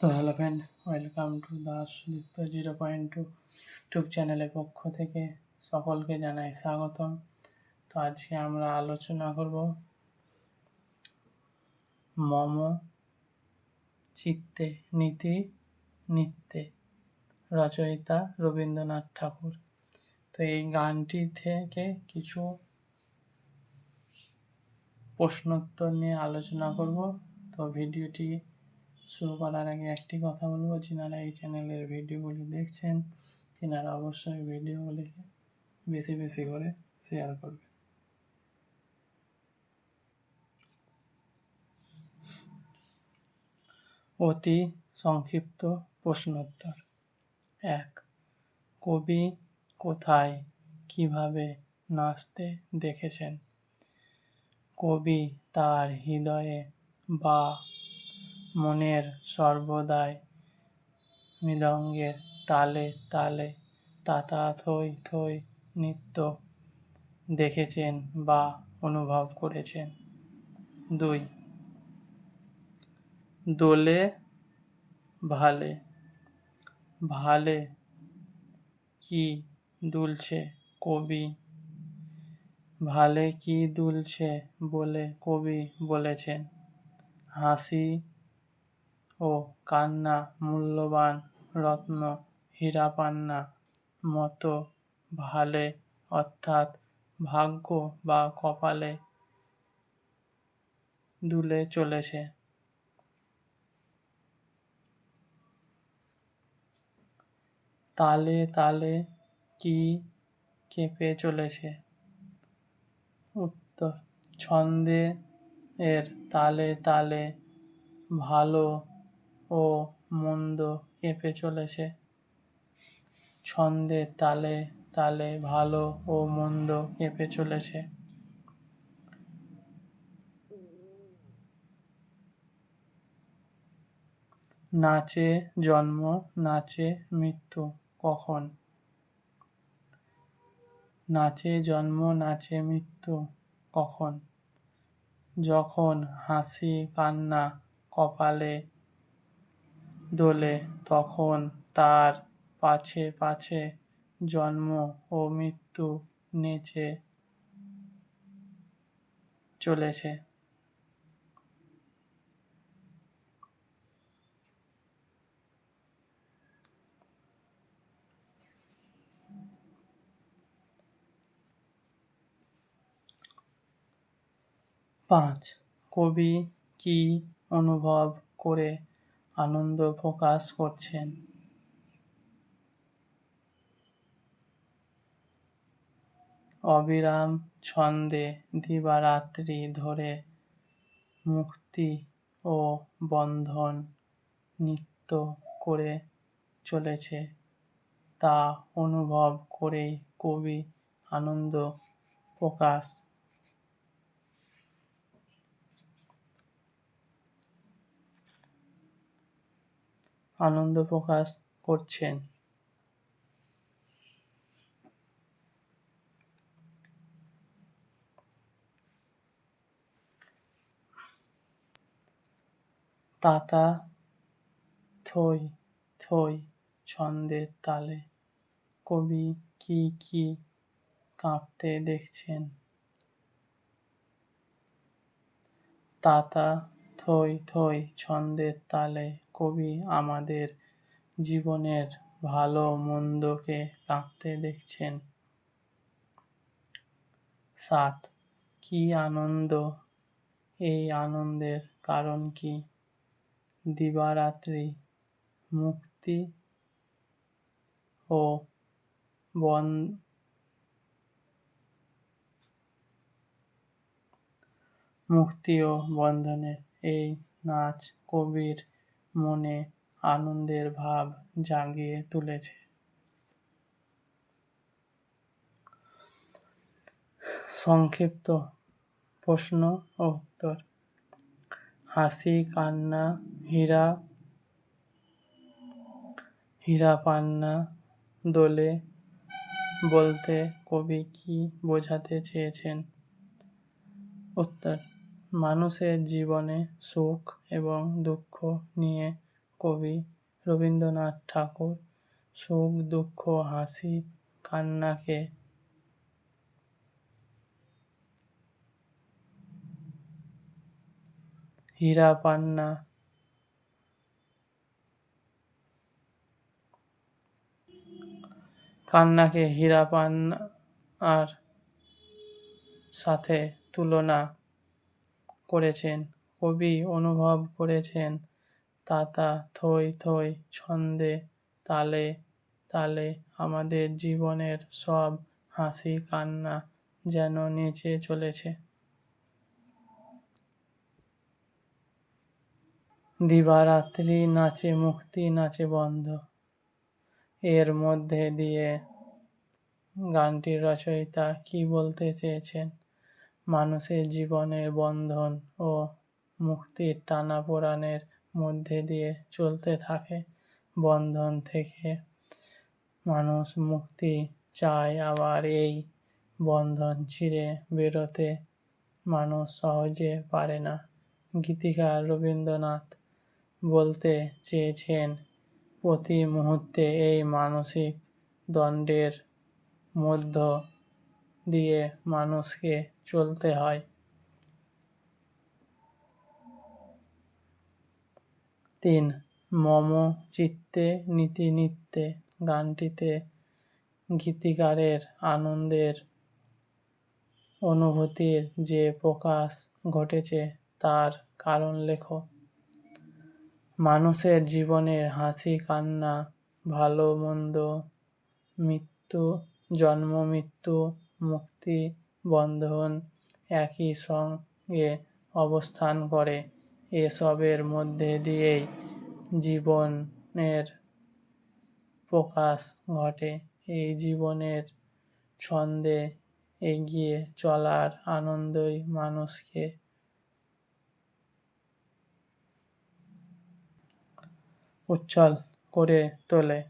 তো hello friend, welcome to the Sudipta 0.2 YouTube চ্যানেলের পক্ষ থেকে সকলকে জানাই স্বাগতম। তো আজকে আমরা আলোচনা করব মম চিত্তে নীতি নিত্যে, রচয়িতা রবীন্দ্রনাথ ঠাকুর। তো এই গানটি থেকে কিছু প্রশ্নোত্তর নিয়ে আলোচনা করব। তো ভিডিওটি শুরু করার আগে একটি কথা বলবো, যিনারা এই চ্যানেলের ভিডিওগুলি দেখছেন তিনারা অবশ্যই ভিডিওগুলিকে বেশি বেশি করে শেয়ার করবে। অতি সংক্ষিপ্ত প্রশ্নোত্তর। 1. কবি কোথায় কিভাবে নাচতে দেখেছেন? কবি তার হৃদয়ে বা মনের সর্বদাই মৃদঙ্গের তালে তালে তাতা থই থই নৃত্য দেখেছেন বা অনুভব করেছেন। 2. দোলে ভালে ভালে কি দুলছে? কবি ভালে কি দুলছে বলে কবি বলেছেন। হাসি ও কান্না মূল্যবান রত্ন হীরা পান্না মতো ভালে অর্থাৎ ভাগ্য বা কপালে দুলে চলেছে। তালে তালে কি কেঁপে চলেছে? উত্তর, ছন্দে এর তালে তালে ভালো ও মন্দ কেঁপে চলেছে। ছন্দের তালে তালে ভালো ও মন্দ কেঁপে চলেছে। নাচে জন্ম নাচে মৃত্যু কখন? নাচে জন্ম নাচে মৃত্যু কখন? যখন হাসি কান্না কপালে দোলে তখন তার পাছে পাছে জন্ম ও মৃত্যু নেচে চলেছে। পাঁচ, কবি কি অনুভব করে আনন্দ প্রকাশ করছেন? অবিরাম ছন্দে দিবারাত্রি ধরে মুক্তি ও বন্ধন নৃত্য করে চলেছে, তা অনুভব করেই কবি আনন্দ প্রকাশ করছেন। তাতা থই থই ছন্দের তালে কবি কি কি কাঁপতে দেখছেন? তাতা থই থই ছন্দের তালে কবি আমাদের জীবনের ভালো মন্দকে কাঁপতে দেখছেন। 7. কি আনন্দ? এই আনন্দের কারণ কি? দিবারাত্রি মুক্তি ও বন্ধনের এই নাচ কবির মনে আনন্দের ভাব জাগিয়ে তুলেছে। সংক্ষিপ্ত প্রশ্ন ও উত্তর। হাসি কান্না হীরা পান্না দোলে বলতে কবি কি বোঝাতে চেয়েছেন? উত্তর, মানুষের জীবনে সুখ এবং দুঃখ নিয়ে কবি রবীন্দ্রনাথ ঠাকুর সুখ দুঃখ হাসি কান্নাকে হীরা পান্না কান্নাকে হীরা পান্নার সাথে তুলনা করেছেন। কবি অনুভব করেছেন তাতা থই থই ছন্দে তালে তালে আমাদের জীবনের সব হাসি কান্না যেন নেচে চলেছে। দিবারাত্রি নাচে মুক্তি নাচে বন্ধ, এর মধ্যে দিয়ে গানটির রচয়িতা কি বলতে চেয়েছেন? মানুষের জীবনের বন্ধন ও মুক্তির টানাপোড়েনের মধ্যে দিয়ে চলতে থাকে। বন্ধন থেকে মানুষ মুক্তি চায়, আবার এই বন্ধন ছিঁড়ে বেরোতে মানুষ সহজে পারে না। গীতিকার রবীন্দ্রনাথ বলতে চেয়েছেন প্রতি মুহূর্তে এই মানসিক দ্বন্দ্বের মধ্য দিয়ে মানুষকে চলতে হয়। 3. মম চিত্তে নীতি নিত্যে গানটিতে গীতিকারের আনন্দের অনুভূতির যে প্রকাশ ঘটেছে তার কারণ লেখো। মানুষের জীবনের হাসি কান্না ভালো মন্দ মৃত্যু জন্ম মৃত্যু মুক্তি বন্ধন একই সঙ্গে অবস্থান করে। এসবের মধ্যে দিয়েই জীবনের প্রকাশ ঘটে। এই জীবনের ছন্দে এগিয়ে চলার আনন্দই মানুষকে উচ্ছল করে তোলে।